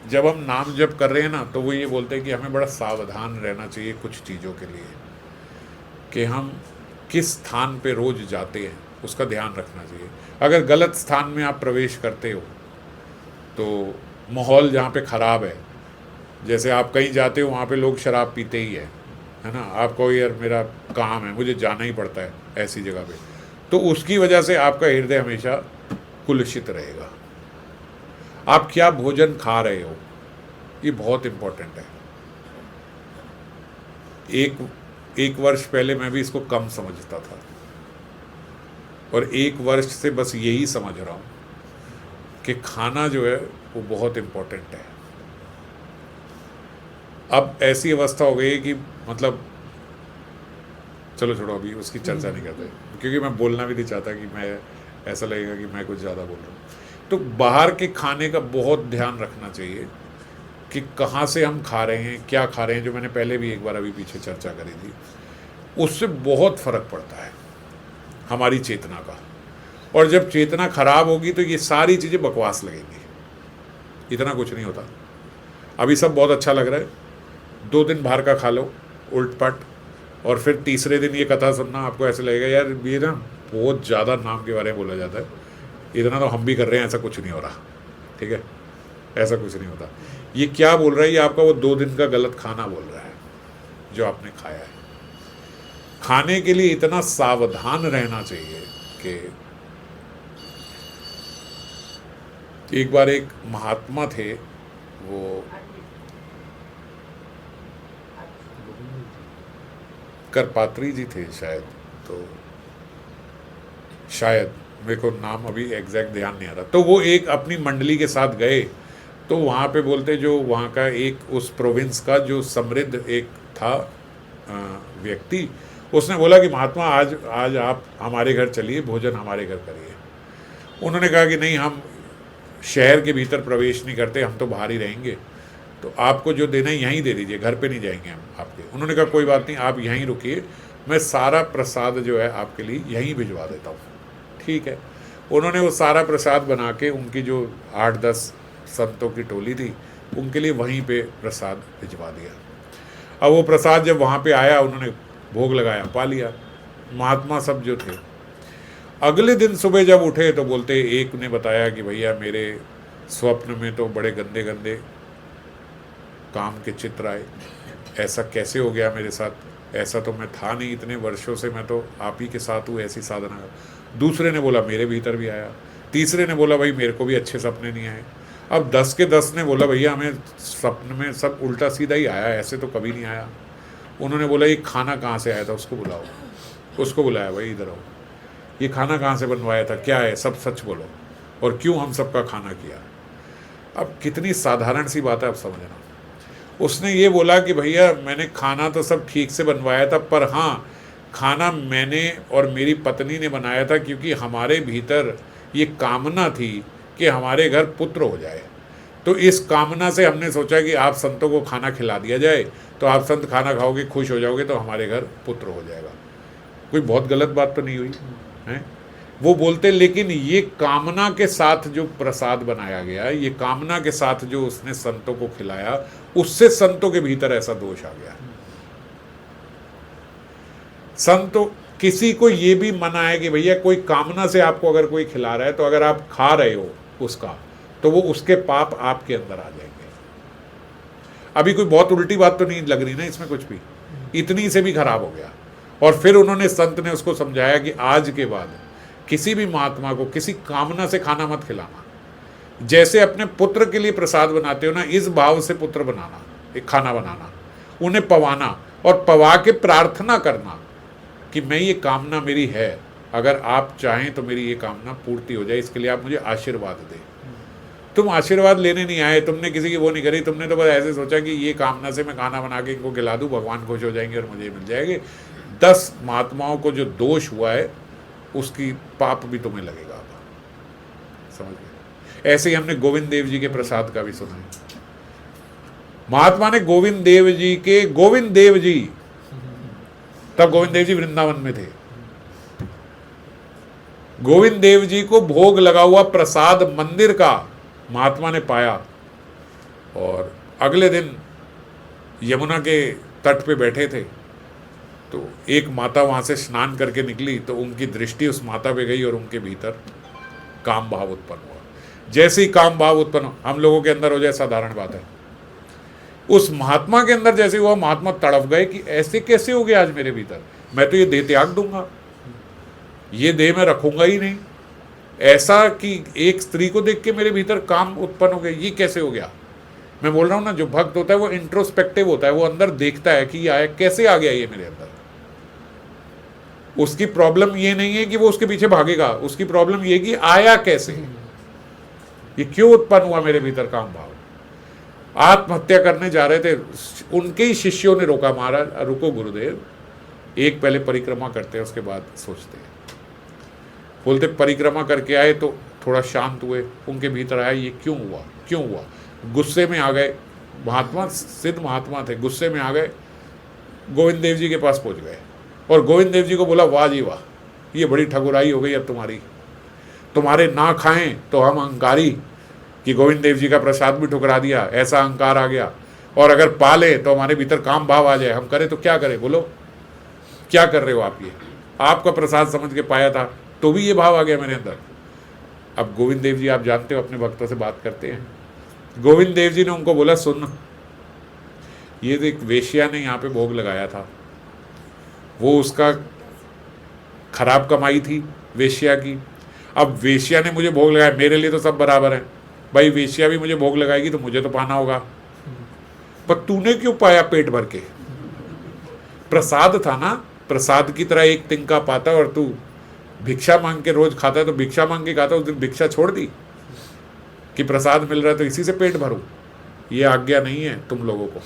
जब हम नाम जप कर रहे हैं ना, तो वो ये बोलते हैं कि हमें बड़ा सावधान रहना चाहिए कुछ चीज़ों के लिए, कि हम किस स्थान पे रोज जाते हैं उसका ध्यान रखना चाहिए। अगर गलत स्थान में आप प्रवेश करते हो, तो माहौल जहाँ पे ख़राब है, जैसे आप कहीं जाते हो वहाँ पे लोग शराब पीते ही है ना, आपको यार मेरा काम है, मुझे जाना ही पड़ता है ऐसी जगह पे, तो उसकी वजह से आपका हृदय हमेशा कुलुषित रहेगा। आप क्या भोजन खा रहे हो, ये बहुत इम्पोर्टेंट है। एक वर्ष पहले मैं भी इसको कम समझता था, और एक वर्ष से बस यही समझ रहा हूँ कि खाना जो है वो बहुत इम्पोर्टेंट है। अब ऐसी अवस्था हो गई है कि मतलब चलो छोड़ो, अभी उसकी चर्चा नहीं करते, क्योंकि मैं बोलना भी नहीं चाहता कि मैं, ऐसा लगेगा कि मैं कुछ ज़्यादा बोल रहा हूँ। तो बाहर के खाने का बहुत ध्यान रखना चाहिए कि कहाँ से हम खा रहे हैं, क्या खा रहे हैं, जो मैंने पहले भी एक बार अभी पीछे चर्चा करी थी। उससे बहुत फ़र्क पड़ता है हमारी चेतना का, और जब चेतना खराब होगी तो ये सारी चीज़ें बकवास लगेंगी, इतना कुछ नहीं होता। अभी सब बहुत अच्छा लग रहा है, 2 दिन बाहर का खा लो उल्ट-पट, और फिर तीसरे दिन ये कथा सुनना, आपको ऐसे लगेगा यार ये ना बहुत ज़्यादा नाम के बारे में बोला जाता है, इतना तो हम भी कर रहे हैं, ऐसा कुछ नहीं हो रहा। ठीक है, ऐसा कुछ नहीं होता। ये क्या बोल रहा है, ये आपका वो 2 दिन का गलत खाना बोल रहा है जो आपने खाया है। खाने के लिए इतना सावधान रहना चाहिए कि एक बार एक महात्मा थे, वो करपात्री जी थे शायद, तो शायद मेरे को नाम अभी एग्जैक्ट ध्यान नहीं आ रहा। तो वो एक अपनी मंडली के साथ गए, तो वहाँ पे बोलते जो वहाँ का एक उस प्रोविंस का जो समृद्ध एक था व्यक्ति, उसने बोला कि महात्मा आज आप हमारे घर चलिए, भोजन हमारे घर करिए। उन्होंने कहा कि नहीं, हम शहर के भीतर प्रवेश नहीं करते, हम तो बाहर ही रहेंगे, तो आपको जो देना है यहीं दे दीजिए, घर पे नहीं जाएंगे हम आपके। उन्होंने कहा कोई बात नहीं, आप यहीं रुकिए, मैं सारा प्रसाद जो है आपके लिए यहीं भिजवा देता हूँ। ठीक है। उन्होंने वो सारा प्रसाद बना के, उनकी जो 8-10 संतों की टोली थी, उनके लिए वहीं पे प्रसाद भिजवा दिया। अब वो प्रसाद जब वहाँ पे आया, उन्होंने भोग लगाया, पा लिया। महात्मा सब जो थे, अगले दिन सुबह जब उठे तो बोलते, एक ने बताया कि भैया मेरे स्वप्न में तो बड़े गंदे गंदे काम के चित्र आए, ऐसा कैसे हो गया मेरे साथ, ऐसा तो मैं था नहीं, इतने वर्षों से मैं तो आप ही के साथ हूँ ऐसी साधना का। दूसरे ने बोला मेरे भीतर भी आया। तीसरे ने बोला भाई मेरे को भी अच्छे सपने नहीं आए। अब 10 के 10 ने बोला भैया हमें सपने में सब उल्टा सीधा ही आया, ऐसे तो कभी नहीं आया। उन्होंने बोला ये खाना कहाँ से आया था, उसको बुलाओ। उसको बुलाया, भाई इधर आओ, ये खाना कहाँ से बनवाया था, क्या है, सब सच बोलो, और क्यों हम सबका खाना किया। अब कितनी साधारण सी बात है, आप समझना। उसने ये बोला कि भैया मैंने खाना तो सब ठीक से बनवाया था, पर हाँ खाना मैंने और मेरी पत्नी ने बनाया था, क्योंकि हमारे भीतर ये कामना थी कि हमारे घर पुत्र हो जाए। तो इस कामना से हमने सोचा कि आप संतों को खाना खिला दिया जाए, तो आप संत खाना खाओगे, खुश हो जाओगे, तो हमारे घर पुत्र हो जाएगा। कोई बहुत गलत बात तो नहीं हुई है। वो बोलते लेकिन ये कामना के साथ जो प्रसाद बनाया गया, ये कामना के साथ जो उसने संतों को खिलाया, उससे संतों के भीतर ऐसा दोष आ गया। संतों किसी को ये भी मना है कि भैया कोई कामना से आपको अगर कोई खिला रहा है, तो अगर आप खा रहे हो उसका, तो वो उसके पाप आपके अंदर आ जाएंगे। अभी कोई बहुत उल्टी बात तो नहीं लग रही ना इसमें कुछ भी, इतनी से भी खराब हो गया। और फिर उन्होंने, संत ने उसको समझाया कि आज के बाद किसी भी महात्मा को किसी कामना से खाना मत खिलाना। जैसे अपने पुत्र के लिए प्रसाद बनाते हो ना, इस भाव से पुत्र बनाना, एक खाना बनाना, उन्हें पवाना, और पवा के प्रार्थना करना कि मैं ये कामना मेरी है, अगर आप चाहें तो मेरी ये कामना पूर्ति हो जाए, इसके लिए आप मुझे आशीर्वाद दें। तुम आशीर्वाद लेने नहीं आए, तुमने किसी की वो नहीं करी, तुमने तो बस ऐसे सोचा कि ये कामना से मैं खाना बना के इनको खिला दूँ, भगवान खुश हो जाएंगे और मुझे मिल जाएंगे। 10 महात्माओं को जो दोष हुआ है उसकी पाप भी तुम्हें लगेगा। आप समझ गए। ऐसे ही हमने गोविंद देव जी के प्रसाद का भी सुना है। महात्मा ने गोविंद देव जी के, गोविंद देव जी, तब गोविंद देव जी वृंदावन में थे, गोविंद देव जी को भोग लगा हुआ प्रसाद मंदिर का महात्मा ने पाया, और अगले दिन यमुना के तट पे बैठे थे, तो एक माता वहाँ से स्नान करके निकली, तो उनकी दृष्टि उस माता पे गई और उनके भीतर काम भाव उत्पन्न हुआ। जैसे ही काम भाव उत्पन्न हम लोगों के अंदर हो जाए, साधारण बात है, उस महात्मा के अंदर जैसे हुआ, महात्मा तड़प गए कि ऐसे कैसे हो गया आज मेरे भीतर, मैं तो ये देह त्याग दूंगा, ये देह मैं रखूंगा ही नहीं। ऐसा कि एक स्त्री को देख के मेरे भीतर काम उत्पन्न हो गया, ये कैसे हो गया। मैं बोल रहा हूं ना, जो भक्त होता है वो इंट्रोस्पेक्टिव होता है, वो अंदर देखता है कि ये आया कैसे, आ गया ये मेरे अंदर। उसकी प्रॉब्लम ये नहीं है कि वो उसके पीछे भागेगा, उसकी प्रॉब्लम ये कि आया कैसे, ये क्यों उत्पन्न हुआ मेरे भीतर काम भाव। आत्महत्या करने जा रहे थे, उनके ही शिष्यों ने रोका, महाराज रुको गुरुदेव, एक पहले परिक्रमा करते हैं उसके बाद सोचते हैं। बोलते परिक्रमा करके आए तो थोड़ा शांत हुए, उनके भीतर आया ये क्यों हुआ, क्यों हुआ। गुस्से में आ गए, महात्मा सिद्ध महात्मा थे, गुस्से में आ गए, गोविंद देव जी के पास पहुंच गए और गोविंद देव जी को बोला, वाह जी वाह, ये बड़ी ठकुराई हो गई अब तुम्हारी, तुम्हारे ना खाएं तो हम अहंकारी, कि गोविंद देव जी का प्रसाद भी ठुकरा दिया, ऐसा अहंकार आ गया, और अगर पाले तो हमारे भीतर काम भाव आ जाए, हम करें तो क्या करें, बोलो क्या कर रहे हो आप। ये आपका प्रसाद समझ के पाया था तो भी ये भाव आ गया मेरे अंदर। अब गोविंद देव जी आप जानते हो अपने भक्तों से बात करते हैं, गोविंद देव जी ने उनको बोला, सुन, ये एक वेश्या ने यहाँ पे भोग लगाया था, वो उसका खराब कमाई थी वेश्या की, अब वेश्या ने मुझे भोग लगाया, मेरे लिए तो सब बराबर है भाई, वेश्या भी मुझे भोग लगाएगी तो मुझे तो पाना होगा, पर तूने क्यों पाया पेट भर के, प्रसाद था ना, प्रसाद की तरह एक तिनका पाता और तू भिक्षा मांग के रोज खाता है, तो भिक्षा मांग के खाता, उस दिन भिक्षा छोड़ दी कि प्रसाद मिल रहा है तो इसी से पेट भरूं। ये आज्ञा नहीं है तुम लोगों को,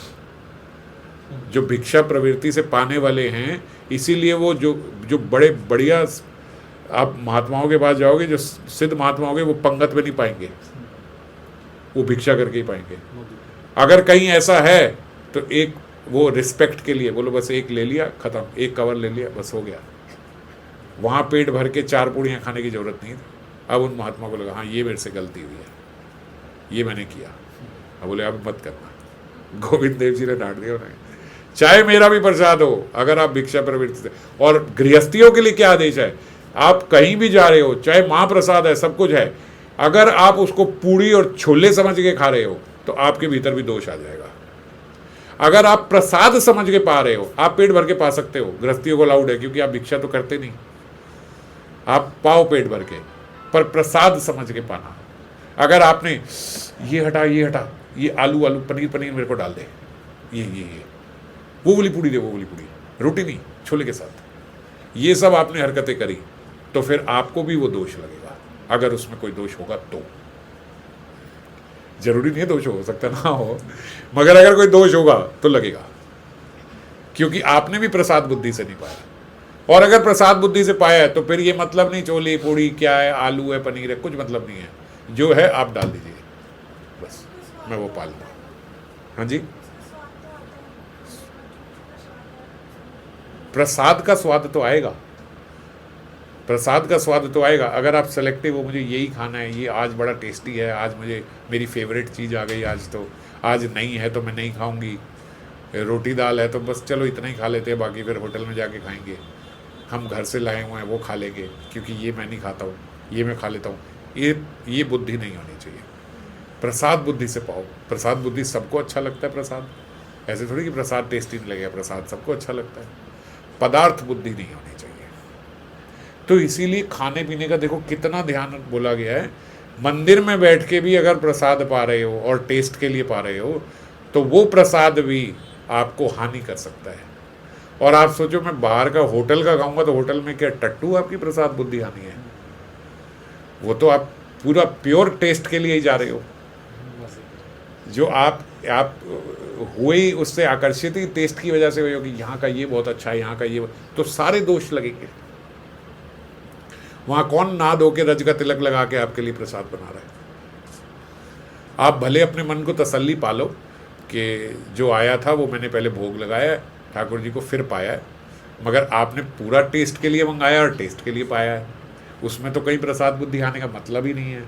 जो भिक्षा प्रवृत्ति से पाने वाले हैं, इसीलिए वो जो बड़े बढ़िया, आप महात्माओं के पास जाओगे, जो सिद्ध महात्मा होंगे, वो पंगत में नहीं पाएंगे, वो भिक्षा करके ही पाएंगे। अगर कहीं ऐसा है तो एक वो रिस्पेक्ट के लिए बोलो, बस एक ले लिया खत्म, एक कवर ले लिया बस हो गया, वहाँ पेट भर के 4 पूड़ियाँ खाने की जरूरत नहीं थी। अब उन महात्मा को लगा, हाँ ये मेरे से गलती हुई है, ये मैंने किया। अब बोले अब मत करना, गोविंद देव जी ने डांट दिया उन्हें, चाहे मेरा भी प्रसाद हो, अगर आप भिक्षा प्रवृत्ति से। और गृहस्थियों के लिए क्या आदेश है, आप कहीं भी जा रहे हो, चाहे महाप्रसाद है, सब कुछ है, अगर आप उसको पूड़ी और छोले समझ के खा रहे हो तो आपके भीतर भी दोष आ जाएगा। अगर आप प्रसाद समझ के पा रहे हो, आप पेट भर के पा सकते हो, गृहस्थियों को अलाउड है, क्योंकि आप भिक्षा तो करते नहीं, आप पाओ पेट भर के, पर प्रसाद समझ के पाना। अगर आपने ये हटा, ये हटा, ये आलू आलू, पनीर पनीर मेरे को डाल दे, ये वो वाली पूड़ी दे, वो वाली पूड़ी, रोटी नहीं छोले के साथ, ये सब आपने हरकतें करी तो फिर आपको भी वो दोष लगेगा। अगर उसमें कोई दोष होगा तो, जरूरी नहीं है दोष हो सकता ना हो, मगर अगर कोई दोष होगा तो लगेगा, क्योंकि आपने भी प्रसाद बुद्धि से नहीं पाया। और अगर प्रसाद बुद्धि से पाया है तो फिर ये मतलब नहीं छोले पूड़ी क्या है, आलू है, पनीर है, कुछ मतलब नहीं है, जो है आप डाल दीजिए, बस मैं वो पाल लूँगा। हाँ जी, प्रसाद का स्वाद तो आएगा, प्रसाद का स्वाद तो आएगा। अगर आप सेलेक्टिव हो, मुझे यही खाना है, ये आज बड़ा टेस्टी है, आज मुझे मेरी फेवरेट चीज़ आ गई, आज तो, आज नहीं है तो मैं नहीं खाऊंगी, रोटी दाल है तो बस चलो इतना ही खा लेते हैं, बाकी फिर होटल में जाके खाएंगे, हम घर से लाए हुए हैं वो खा लेंगे, क्योंकि ये मैं नहीं खाता हूँ, ये मैं खा लेता हूँ, ये बुद्धि नहीं होनी चाहिए। प्रसाद बुद्धि से पाओ, प्रसाद बुद्धि सबको अच्छा लगता है, प्रसाद ऐसे थोड़ी कि प्रसाद टेस्टी नहीं लगेगा, प्रसाद सबको अच्छा लगता है, पदार्थ बुद्धि नहीं होनी चाहिए। तो इसीलिए खाने पीने का देखो कितना ध्यान बोला गया है। मंदिर में बैठ के भी अगर प्रसाद पा रहे हो और टेस्ट के लिए पा रहे हो तो वो प्रसाद भी आपको हानि कर सकता है। और आप सोचो मैं बाहर का होटल का खाऊंगा तो होटल में क्या टट्टू आपकी प्रसाद बुद्धि हानि है, वो तो आप पूरा प्योर टेस्ट के लिए ही जा रहे हो, जो आप हुए ही उससे आकर्षित ही टेस्ट की वजह से हुए हो कि यहाँ का ये बहुत अच्छा है, यहाँ का ये, तो सारे दोष लगेंगे। वहाँ कौन ना धो के रज का तिलक लगा के आपके लिए प्रसाद बना रहा है। आप भले अपने मन को तसल्ली पालो कि जो आया था वो मैंने पहले भोग लगाया है ठाकुर जी को, फिर पाया है, मगर आपने पूरा टेस्ट के लिए मंगाया और टेस्ट के लिए पाया है, उसमें तो कहीं प्रसाद बुद्धि आने का मतलब ही नहीं है।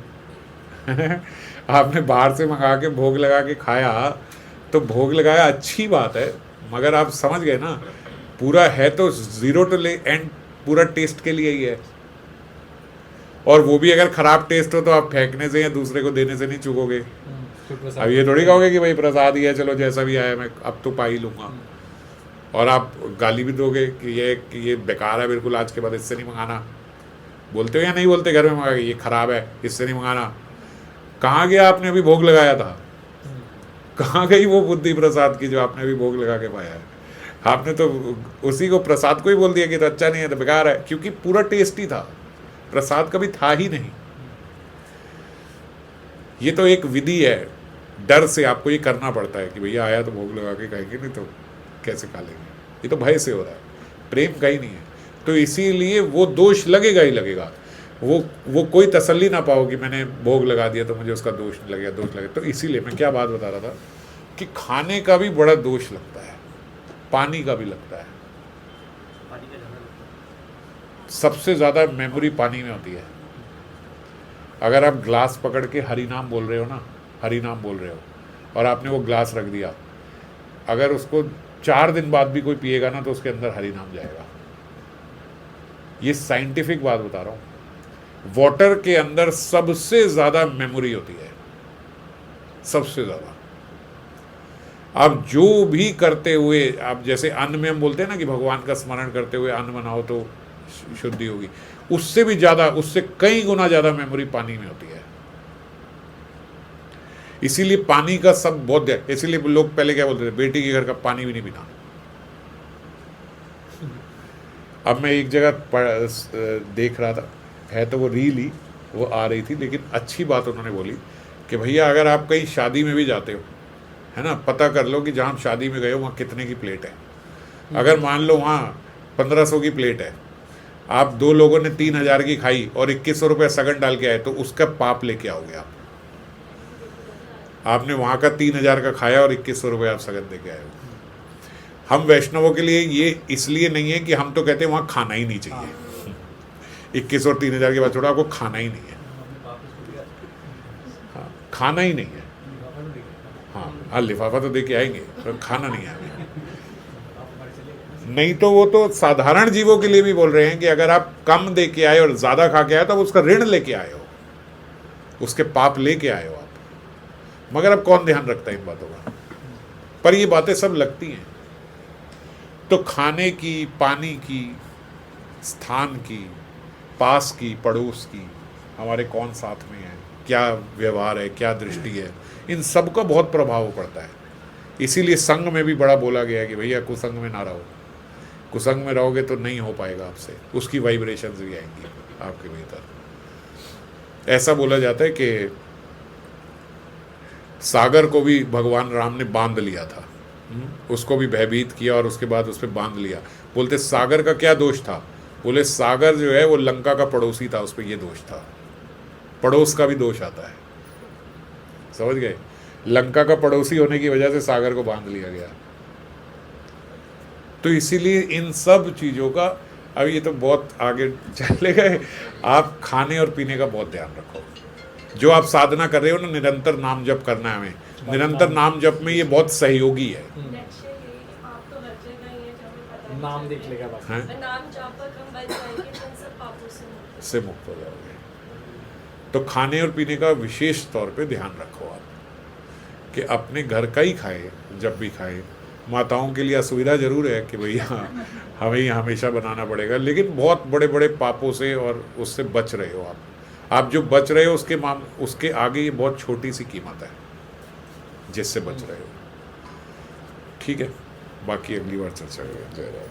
आपने बाहर से मंगा के भोग लगा के खाया तो भोग लगाया, अच्छी बात है, मगर आप समझ गए ना, पूरा है तो ज़ीरो टू एंड पूरा टेस्ट के लिए ही है। और वो भी अगर ख़राब टेस्ट हो तो आप फेंकने से या दूसरे को देने से नहीं चूकोगे। अब ये थोड़ी कहोगे कि भाई प्रसाद ही है, चलो जैसा भी आया मैं अब तो पा ही लूँगा। और आप गाली भी दोगे कि ये बेकार है बिल्कुल, आज के बाद इससे नहीं मंगाना। बोलते हो या नहीं बोलते घर में मंगा के, ये ख़राब है इससे नहीं मंगाना। कहाँ गया आपने अभी भोग लगाया था, कहाँ गई वो बुद्धि प्रसाद की जो आपने अभी भोग लगा के पाया है। आपने तो उसी को प्रसाद को ही बोल दिया कि तो अच्छा नहीं है, तो बेकार है, क्योंकि पूरा टेस्टी था, प्रसाद कभी था ही नहीं। ये तो एक विधि है, डर से आपको ये करना पड़ता है कि भैया आया तो भोग लगा के खाएंगे, नहीं तो कैसे खा लेंगे। ये तो भय से हो रहा है, प्रेम का ही नहीं है। तो इसीलिए वो दोष लगेगा ही लगेगा। वो कोई तसल्ली ना पाओ कि मैंने भोग लगा दिया तो मुझे उसका दोष नहीं लगेगा, दोष लगेगा। तो इसीलिए मैं क्या बात बता रहा था कि खाने का भी बड़ा दोष लगता है, पानी का भी लगता है। सबसे ज़्यादा मेमोरी पानी में होती है। अगर आप ग्लास पकड़ के हरि नाम बोल रहे हो ना, हरि नाम बोल रहे हो, और आपने वो ग्लास रख दिया, अगर उसको 4 दिन बाद भी कोई पिएगा ना तो उसके अंदर हरि नाम जाएगा। ये साइंटिफिक बात बता रहा हूँ। वाटर के अंदर सबसे ज़्यादा मेमोरी होती है, सबसे ज़्यादा। आप जो भी करते हुए, आप जैसे अन्न में हम बोलते हैं ना कि भगवान का स्मरण करते हुए अन्न बनाओ तो शुद्धि होगी, उससे भी ज़्यादा, उससे कई गुना ज़्यादा मेमोरी पानी में होती है। इसीलिए पानी का सब बहुत, इसीलिए लोग पहले क्या बोलते थे, बेटी के घर का पानी भी नहीं पीना। अब मैं एक जगह देख रहा था, है तो वो रील ही वो आ रही थी, लेकिन अच्छी बात उन्होंने बोली कि भैया अगर आप कहीं शादी में भी जाते हो, है ना, पता कर लो कि जहाँ आप शादी में गए हो वहाँ कितने की प्लेट है। अगर मान लो वहाँ 1500 की प्लेट है, आप 2 लोगों ने 3000 की खाई और 2100 रुपये सगन डाल के आए, तो उसका पाप लेके आओगे आप। आपने वहाँ का 3000 का खाया और 2100 रुपये आप सगन दे के आए हो। हम वैष्णवों के लिए ये इसलिए नहीं है कि हम तो कहते हैं वहाँ खाना ही नहीं चाहिए, 21 और 3000 के बाद छोड़ा, आपको खाना ही नहीं है। हाँ, खाना ही नहीं है। हाँ, लिफाफा तो दे के आएंगे, पर खाना नहीं है। नहीं तो वो तो साधारण जीवों के लिए भी बोल रहे हैं कि अगर आप कम दे के आए और ज़्यादा खा के आए तो उसका ऋण लेके आए हो, उसके पाप लेके आए हो आप। मगर अब कौन ध्यान रखता है इन बातों का। पर ये बातें सब लगती हैं। तो खाने की, पानी की, स्थान की, पास की, पड़ोस की, हमारे कौन साथ में है, क्या व्यवहार है, क्या दृष्टि है, इन सब का बहुत प्रभाव पड़ता है। इसीलिए संग में भी बड़ा बोला गया है कि भैया कुसंग में ना रहो। कुसंग में रहोगे तो नहीं हो पाएगा आपसे, उसकी वाइब्रेशंस भी आएंगी आपके भीतर। ऐसा बोला जाता है कि सागर को भी भगवान राम ने बांध लिया था, उसको भी भयभीत किया और उसके बाद उस पर बांध लिया। बोलते सागर का क्या दोष था? बोले सागर जो है वो लंका का पड़ोसी था, उस पर ये दोष था। पड़ोस का भी दोष आता है, समझ गए? लंका का पड़ोसी होने की वजह से सागर को बांध लिया गया। तो इसीलिए इन सब चीज़ों का, अब ये तो बहुत आगे चले गए। आप खाने और पीने का बहुत ध्यान रखो। जो आप साधना कर रहे हो ना, निरंतर नाम जप करना है हमें। निरंतर नाम जप में ये बहुत सहयोगी है। नाम देख लेगा बस, नाम जप पर हम बच जाएंगे, इन सब पापों से मुक्त हो जाओगे। तो खाने और पीने का विशेष तौर पे ध्यान रखो आप, कि अपने घर का ही खाए जब भी खाए। माताओं के लिए असुविधा जरूर है कि भैया हमें ही हमेशा बनाना पड़ेगा, लेकिन बहुत बड़े बड़े पापों से और उससे बच रहे हो आप जो बच रहे हो उसके आगे ये बहुत छोटी सी कीमत है जिससे बच रहे हो। ठीक है, बाकी अगली बार चर्चा करेंगे। जय राम।